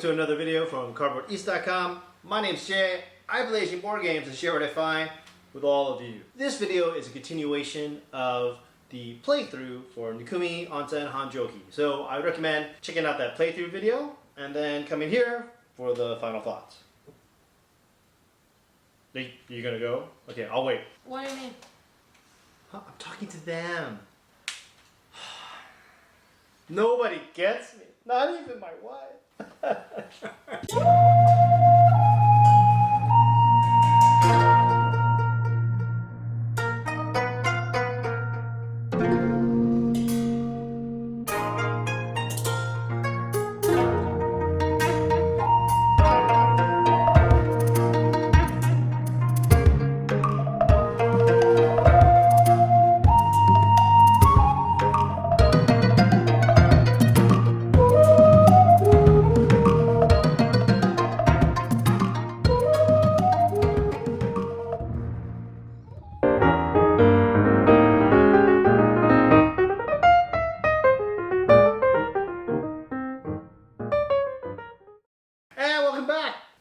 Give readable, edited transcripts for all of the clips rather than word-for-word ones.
to another video from cardboardeast.com. My name's Jay. I play Asian board games and share what I find with all of you. This video is a continuation of the playthrough for Nukumi Onsen Hanjouki. So I recommend checking out that playthrough video and then coming here for the final thoughts. You gonna go? Okay, I'll wait. What do you mean? I'm talking to them. Nobody gets me. Not even my wife.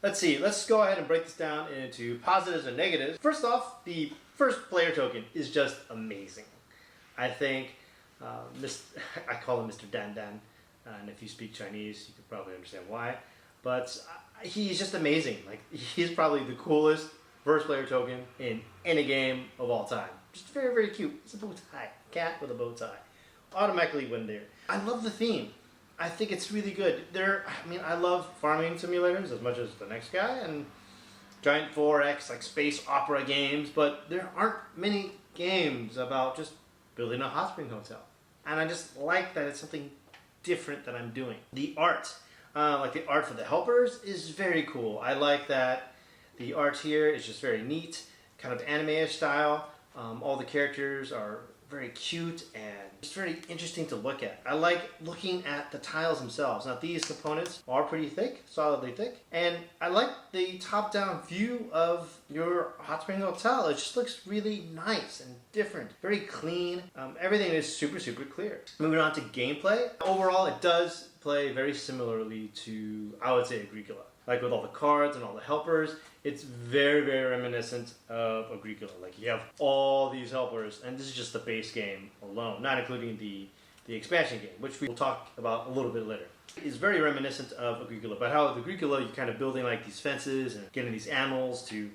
Let's see, let's go ahead and break this down into positives and negatives. First off, the first player token is just amazing. I think, I call him Mr. Dan Dan, and if you speak Chinese, you could probably understand why. But he's just amazing. Like, he's probably the coolest first player token in any game of all time. Just very, very cute. It's a bow tie, cat with a bow tie. Automatically win there. I love the theme. I think it's really good. I love farming simulators as much as the next guy and giant 4X like space opera games, but there aren't many games about just building a hot spring hotel. And I just like that it's something different that I'm doing. The art, like the art for the helpers, is very cool. I like that the art here is just very neat, kind of anime-ish style. All the characters are very cute and it's very interesting to look at. I like looking at the tiles themselves. Now these components are pretty thick, solidly thick, and I like the top-down view of your hot spring hotel. It just looks really nice and different, very clean. Everything is super, super clear. Moving on to gameplay. Overall, it does play very similarly to, I would say, Agricola. Like with all the cards and all the helpers, it's very, very reminiscent of Agricola. Like you have all these helpers, and this is just the base game alone, not including the expansion game, which we will talk about a little bit later. It's very reminiscent of Agricola, but how with Agricola you're kind of building like these fences and getting these animals to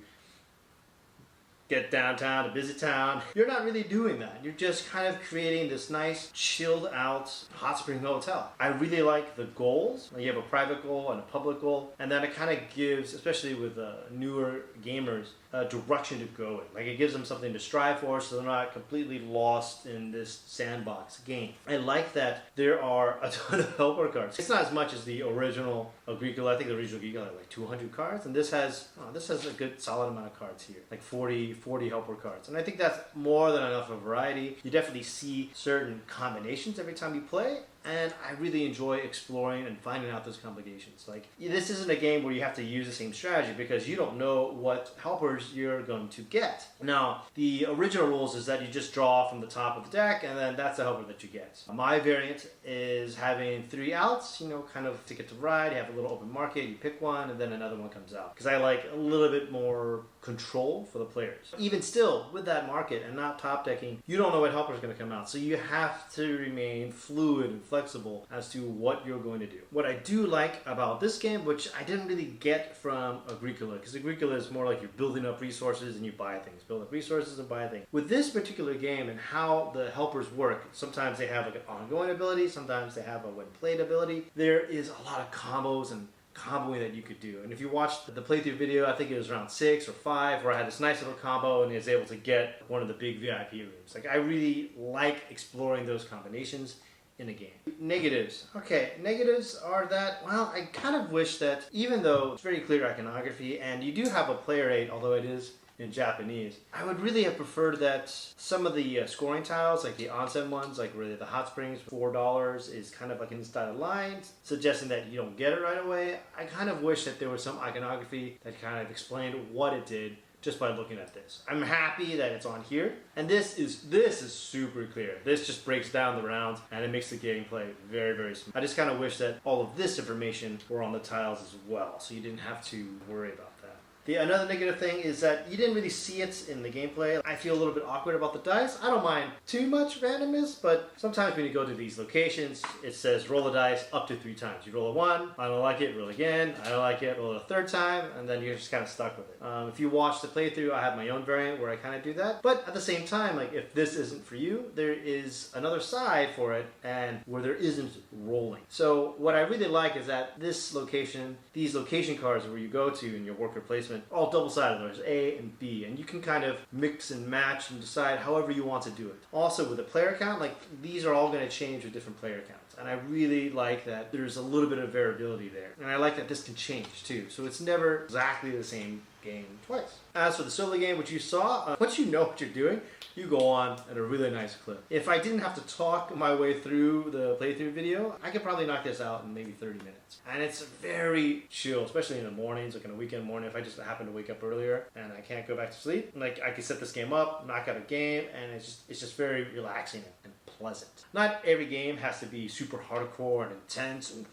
get downtown to visit town. You're not really doing that. You're just kind of creating this nice, chilled out hot spring hotel. I really like the goals. You have a private goal and a public goal, and then it kind of gives, especially with newer gamers, a direction to go in. Like it gives them something to strive for so they're not completely lost in this sandbox game. I like that there are a ton of helper cards. It's not as much as the original Agricola. I think the original Agricola had like 200 cards, and this has a good solid amount of cards here, like 40 helper cards. And I think that's more than enough of variety. You definitely see certain combinations every time you play, and I really enjoy exploring and finding out those combinations. Like, this isn't a game where you have to use the same strategy because you don't know what helpers you're going to get. Now, the original rules is that you just draw from the top of the deck, and then that's the helper that you get. My variant is having 3 outs, kind of ticket to ride. You have a little open market, you pick one, and then another one comes out. Because I like a little bit more control for the players. Even still, with that market and not top decking, you don't know what helper is going to come out. So you have to remain fluid and flexible as to what you're going to do. What I do like about this game, which I didn't really get from Agricola, because Agricola is more like you're building up resources and you buy things. Build up resources and buy things. With this particular game and how the helpers work, sometimes they have like an ongoing ability, sometimes they have a when played ability. There is a lot of combos and comboing that you could do. And if you watched the playthrough video, I think it was around 6 or 5, where I had this nice little combo and I was able to get one of the big VIP rooms. Like, I really like exploring those combinations in a game. Negatives. Okay, negatives are that, well, I kind of wish that even though it's very clear iconography and you do have a player aid, although it is in Japanese, I would really have preferred that some of the scoring tiles, like the onsen ones, like where the hot springs $4 is kind of like in this dotted lines, suggesting that you don't get it right away. I kind of wish that there was some iconography that kind of explained what it did just by looking at this. I'm happy that it's on here, and this is super clear. This just breaks down the rounds, and it makes the gameplay very, very smooth. I just kind of wish that all of this information were on the tiles as well, so you didn't have to worry about that. Another negative thing is that you didn't really see it in the gameplay. I feel a little bit awkward about the dice. I don't mind too much randomness, but sometimes when you go to these locations, it says roll the dice up to 3 times. You roll a 1, I don't like it, roll again, I don't like it, roll it a 3rd time, and then you're just kind of stuck with it. If you watch the playthrough, I have my own variant where I kind of do that. But at the same time, like if this isn't for you, there is another side for it, and where there isn't rolling. So what I really like is that this location, these location cards where you go to in your worker placement, all double-sided. There's A and B, and you can kind of mix and match and decide however you want to do it. Also, with a player count, like these are all going to change with different player counts, and I really like that there's a little bit of variability there, and I like that this can change too. So it's never exactly the same game twice. As for the solo game, which you saw, once you know what you're doing, you go on at a really nice clip. If I didn't have to talk my way through the playthrough video, I could probably knock this out in maybe 30 minutes. And it's very chill, especially in the mornings, like on a weekend morning, if I just happen to wake up earlier and I can't go back to sleep. Like I can set this game up, knock out a game, and it's just very relaxing and pleasant. Not every game has to be super hardcore and intense and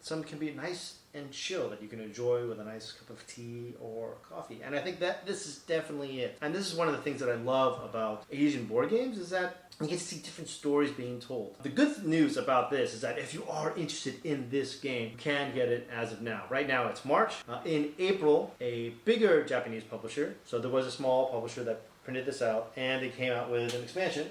some can be nice and chill that you can enjoy with a nice cup of tea or coffee. And I think that this is definitely it. And this is one of the things that I love about Asian board games is that you get to see different stories being told. The good news about this is that if you are interested in this game, you can get it as of now. Right now it's March. In April, a bigger Japanese publisher, so there was a small publisher that printed this out, and they came out with an expansion.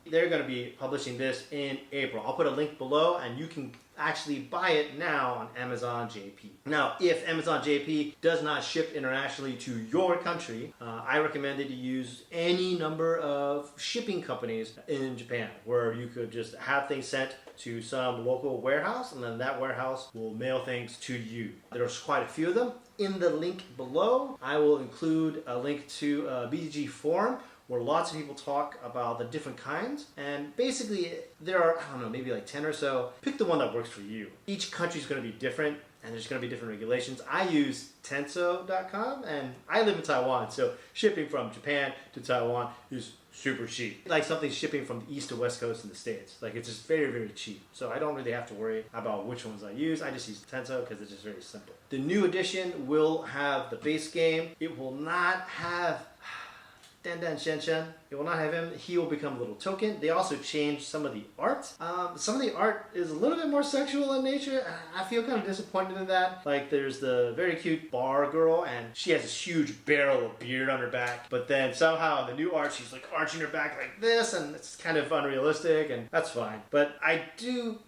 They're going to be publishing this in April. I'll put a link below, and you can actually buy it now on Amazon JP. Now, if Amazon JP does not ship internationally to your country, I recommend that you use any number of shipping companies in Japan, where you could just have things sent to some local warehouse, and then that warehouse will mail things to you. There's quite a few of them. In the link below, I will include a link to a BGG forum where lots of people talk about the different kinds, and basically there are, I don't know, maybe like 10 or so. Pick the one that works for you. Each country is going to be different, and there's going to be different regulations. I use tenso.com, and I live in Taiwan, so shipping from Japan to Taiwan is super cheap. Like something shipping from the east to west coast in the States. Like it's just very, very cheap. So I don't really have to worry about which ones I use. I just use Tenso because it's just very simple. The new edition will have the base game. It will not have Dan Shen Shen. It will not have him. He will become a little token. They also changed some of the art. Some of the art is a little bit more sexual in nature. I feel kind of disappointed in that. Like there's the very cute bar girl, and she has this huge barrel of beard on her back. But then somehow in the new art, she's like arching her back like this, and it's kind of unrealistic, and that's fine. But I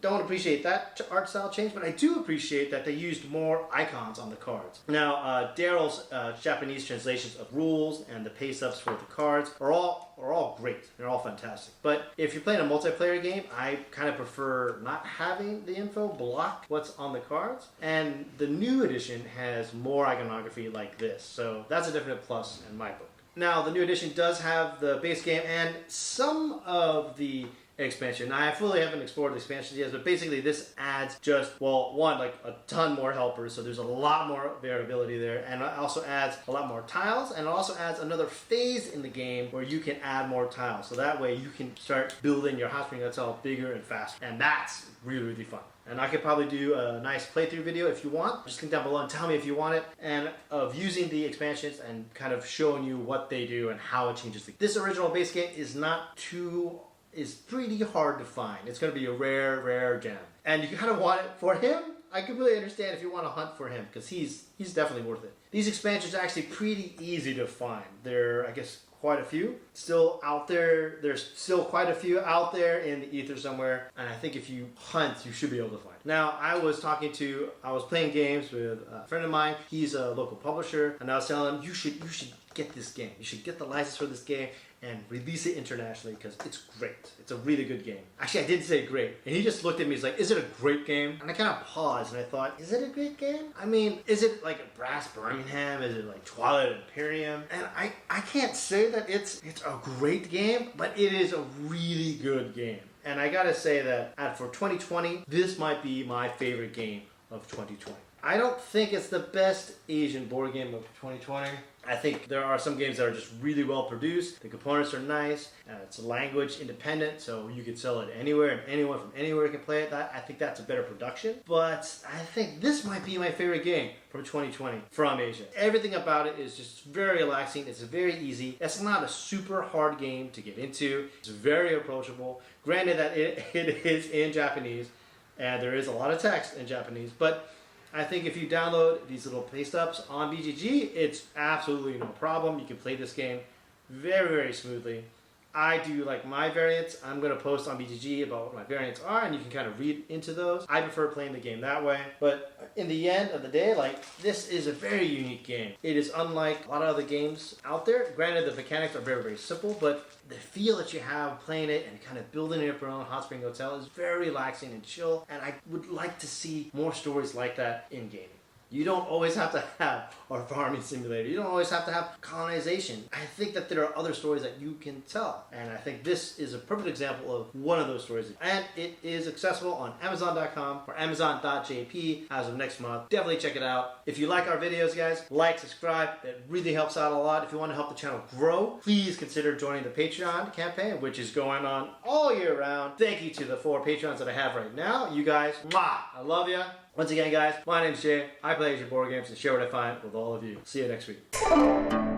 don't appreciate that art style change, but I do appreciate that they used more icons on the cards. Now, Daryl's Japanese translations of rules and the pace-ups for the cards are all great. They're all fantastic. But if you're playing a multiplayer game, I kind of prefer not having the info block what's on the cards. And the new edition has more iconography like this. So that's a definite plus in my book. Now, the new edition does have the base game and some of the expansion. Now, I fully haven't explored the expansions yet, but basically this adds just, well, one, like a ton more helpers, so there's a lot more variability there, and it also adds a lot more tiles, and it also adds another phase in the game where you can add more tiles, so that way you can start building your house that's all bigger and faster, and that's really, really fun. And I could probably do a nice playthrough video if you want. Just click down below and tell me if you want it. And of using the expansions and kind of showing you what they do and how it changes. This original base game is pretty hard to find. It's going to be a rare gem. And you kind of want it for him. I completely understand if you want to hunt for him, because he's definitely worth it. These expansions are actually pretty easy to find. There are, I guess, quite a few still out there. There's still quite a few out there in the ether somewhere, and I think if you hunt, you should be able to find. Now, I was playing games with a friend of mine. He's a local publisher, and I was telling him, you should get this game. You should get the license for this game and release it internationally, because it's great. It's a really good game. Actually, I didn't say great. And he just looked at me, he's like, is it a great game? And I kind of paused and I thought, is it a great game? I mean, is it like Brass Birmingham? Is it like Twilight Imperium? And I can't say that it's a great game, but it is a really good game. And I gotta say that for 2020, this might be my favorite game of 2020. I don't think it's the best Asian board game of 2020. I think there are some games that are just really well produced. The components are nice. It's language independent, so you can sell it anywhere and anyone from anywhere can play it. I think that's a better production. But I think this might be my favorite game from 2020 from Asia. Everything about it is just very relaxing. It's very easy. It's not a super hard game to get into. It's very approachable. Granted that it is in Japanese, and there is a lot of text in Japanese, but I think if you download these little paste ups on BGG, it's absolutely no problem. You can play this game very, very smoothly. I do like my variants. I'm going to post on BGG about what my variants are, and you can kind of read into those. I prefer playing the game that way. But in the end of the day, this is a very unique game. It is unlike a lot of other games out there. Granted, the mechanics are very, very simple, but the feel that you have playing it and kind of building it up your own hot spring hotel is very relaxing and chill. And I would like to see more stories like that in gaming. You don't always have to have a farming simulator. You don't always have to have colonization. I think that there are other stories that you can tell. And I think this is a perfect example of one of those stories. And it is accessible on Amazon.com or Amazon.jp as of next month. Definitely check it out. If you like our videos, guys, like, subscribe. It really helps out a lot. If you want to help the channel grow, please consider joining the Patreon campaign, which is going on all year round. Thank you to the 4 Patreons that I have right now. You guys, mwah, I love you. Once again, guys, my name's Jay. I play Asian board games and share what I find with all of you. See you next week.